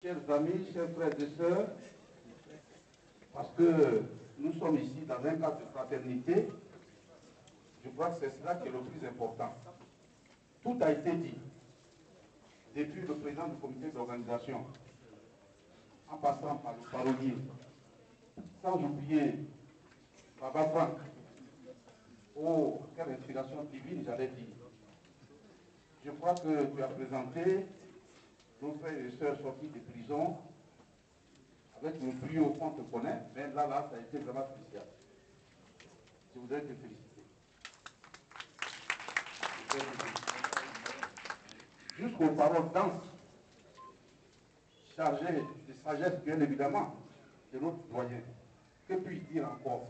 Chers amis, chers frères et sœurs, parce que nous sommes ici dans un cadre de fraternité, je crois que c'est cela qui est le plus important. Tout a été dit, depuis le président du comité d'organisation, en passant par le parolier, sans oublier Baba Franck. Oh, quelle inspiration divine, j'allais dire. Je crois que tu as présenté nos frères et sœurs sortis de prison avec le brio qu'on te connaît, mais là, ça a été vraiment spécial. Je voudrais te féliciter. Jusqu'aux paroles denses, chargées de sagesse, bien évidemment, de notre doyen. Que puis-je dire encore?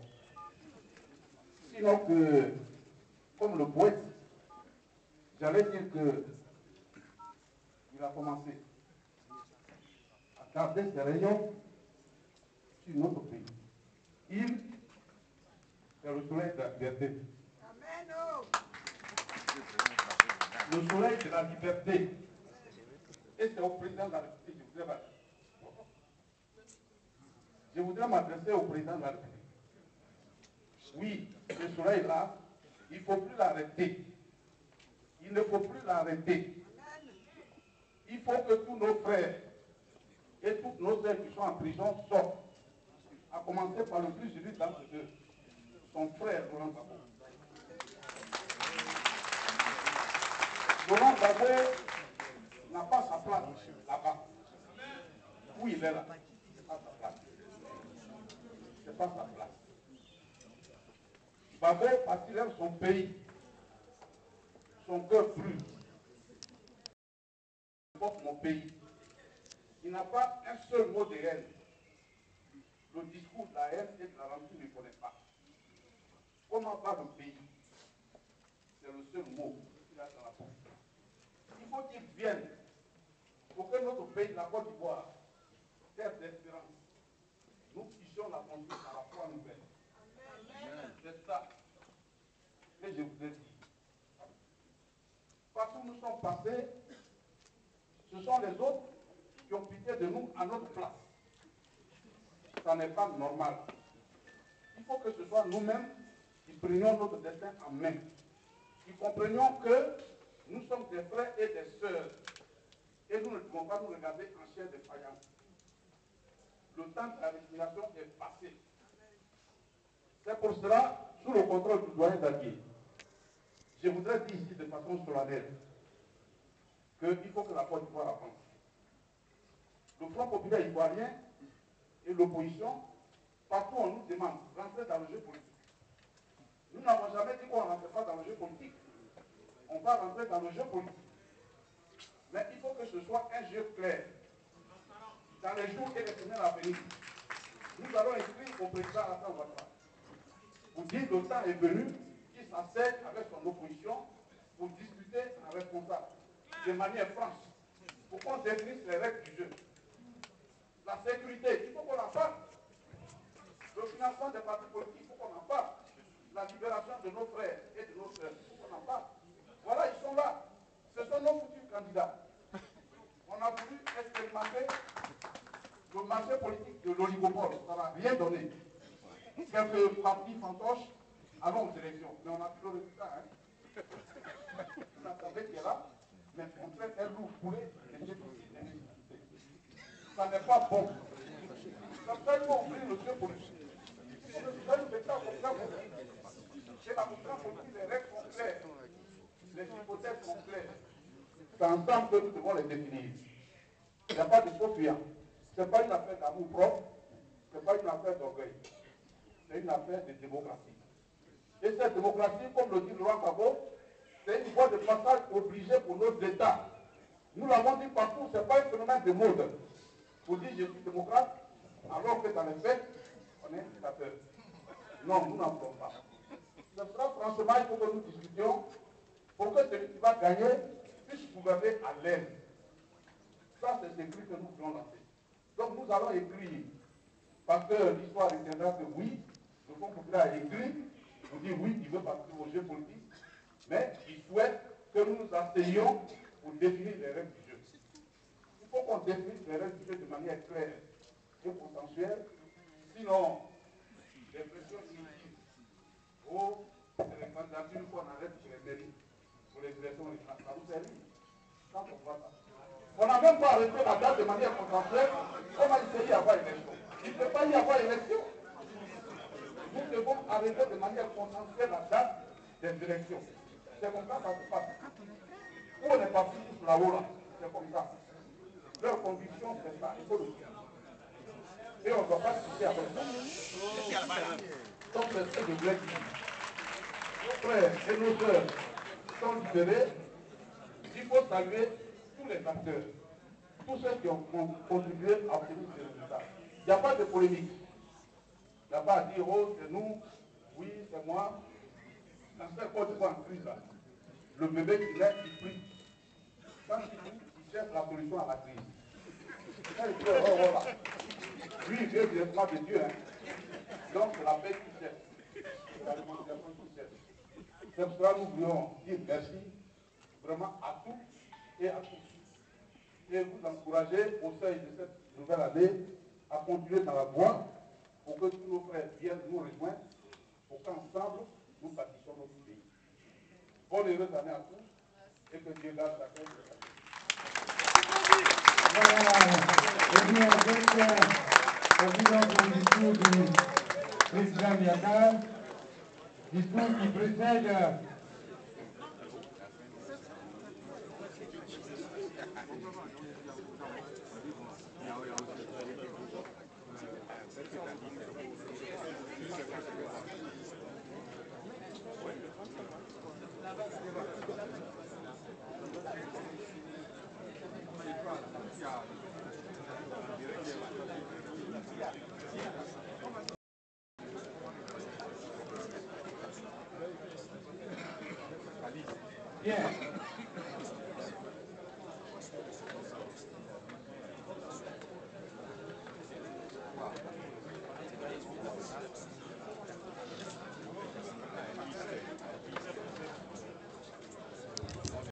Sinon que, comme le poète, j'allais dire que il a commencé à garder ses rayons sur notre pays. Il, c'est le soleil de la liberté. Amen. Le soleil de la liberté. Et c'est au président de la République. Je voudrais m'adresser au président de la République. Oui, ce soleil-là, il ne faut plus l'arrêter. Il ne faut plus l'arrêter. Il faut que tous nos frères et toutes nos sœurs qui sont en prison sortent. À commencer par le plus unique d'entre eux, son frère Laurent Gbagbo. Laurent Gbagbo n'a pas sa place là-bas. Où il est là, c'est pas sa place. C'est pas sa place. Gbagbo, parce qu'il aime son pays, son cœur brûle. Mon pays. Il n'a pas un seul mot de haine. Le discours de la haine et de la rancune ne connaît pas. Comment va le pays? C'est le seul mot qu'il a dans la bouche. Il faut qu'il vienne pour que notre pays, la Côte d'Ivoire, terre d'espérance, nous puissions la construire par la foi nouvelle. C'est ça que je vous ai dit. Partout où nous sommes passés, ce sont les autres qui ont pitié de nous à notre place. Ça n'est pas normal. Il faut que ce soit nous-mêmes qui prenions notre destin en main. Qui comprenions que nous sommes des frères et des sœurs. Et nous ne devons pas nous regarder en chair de faïence. Le temps de la respiration est passé. C'est pour cela, sous le contrôle du doyen d'Aguier, je voudrais dire ici de façon solennelle qu'il faut que la Côte d'Ivoire avance. Le Front populaire ivoirien et l'opposition, partout on nous demande d'entrer dans le jeu politique. Nous n'avons jamais dit qu'on ne rentre pas dans le jeu politique. On va rentrer dans le jeu politique. Mais il faut que ce soit un jeu clair. Dans les jours et les semaines à venir, nous allons écrire au président Alassane Ouattara pour dire que le temps est venu qu'il s'asseye avec son opposition pour discuter en responsable, de manière franche, pour qu'on définisse les règles du jeu. La sécurité, il faut qu'on en parle. Le financement des partis politiques, il faut qu'on en parle. La libération de nos frères et de nos sœurs, il faut qu'on en parle. Voilà, ils sont là. Ce sont nos futurs candidats. On a voulu expérimenter le marché politique de l'oligopole. Ça n'a rien donné. Quelques partis fantoches allons aux élections. Mais on a vu le résultat. L'Assemblée qui est là, mais on fait un lourd poulet et déficit d'inefficacité. Ça n'est pas bon. Ça fait qu'on ouvrir le jeu politique. C'est un spectacle comme ça. Et la contrainte politique, les règles sont claires. Les hypothèses sont claires. C'est ensemble que nous devons les définir. Il n'y a pas de faux fuyants. Ce n'est pas une affaire d'amour propre, ce n'est pas une affaire d'orgueil. C'est une affaire de démocratie. Et cette démocratie, comme le dit Laurent Gbagbo, c'est une voie de passage obligée pour nos États. Nous l'avons dit partout, ce n'est pas un phénomène de mode. Vous dites je suis démocrate, alors que dans les faits, on est un dictateur. Non, nous n'en voulons pas. Ce sera franchement, il faut que nous discutions pour que celui qui va gagner puisse gouverner à l'aise. Ça, c'est ce cri que nous voulons lancer. Donc nous allons écrire, parce que l'histoire retiendra que oui, le Front populaire a écrit, nous dit oui, il veut participer au jeu politique, mais il souhaite que nous nous asseyions pour définir les règles du jeu. faut qu'on définisse les règles de manière claire et consensuelle. Sinon, les pressions inutiles, oh, c'est les candidatures qu'on arrête pour les mairies, pour les élections, ça vous servir. Quand on voit ça. On n'a même pas arrêté la date de manière consensuelle. Comment il peut y avoir élection? Il ne peut pas y avoir élection. Nous devons arrêter de manière consensuelle la date des élections. C'est comme ça que ça se passe. Où on est parti tous là-haut, là, c'est comme ça. Leur conviction, c'est ça, il faut le dire. Et on ne doit pas discuter avec ça. Donc, c'est ce que je voulais dire. Nos frères et nos sœurs sont libérés. Il faut saluer tous les acteurs, tous ceux qui ont contribué à obtenir ces résultats. Il n'y a pas de polémique. Il n'y a pas à dire, oh, c'est nous, oui, c'est moi. Dans cette côte en crise, là, le bébé qui naît, il prie. Quand il cherche la solution à la crise. Quand il dit, oh, voilà. Lui, il vient directement de Dieu. Hein. Donc, c'est la paix qui cherche. C'est la réconciliation qui cherche. C'est pour cela que nous voulons dire merci vraiment à tous et à tous. Et vous encourager au seuil de cette nouvelle année à continuer dans la voie pour que tous nos frères viennent nous rejoindre, pour qu'ensemble, nous bâtissons notre pays. Bonne et heureuse année à tous et que Dieu garde chacun de chacun. Voilà, avec le discours du président Niakar, discours qui précède bien.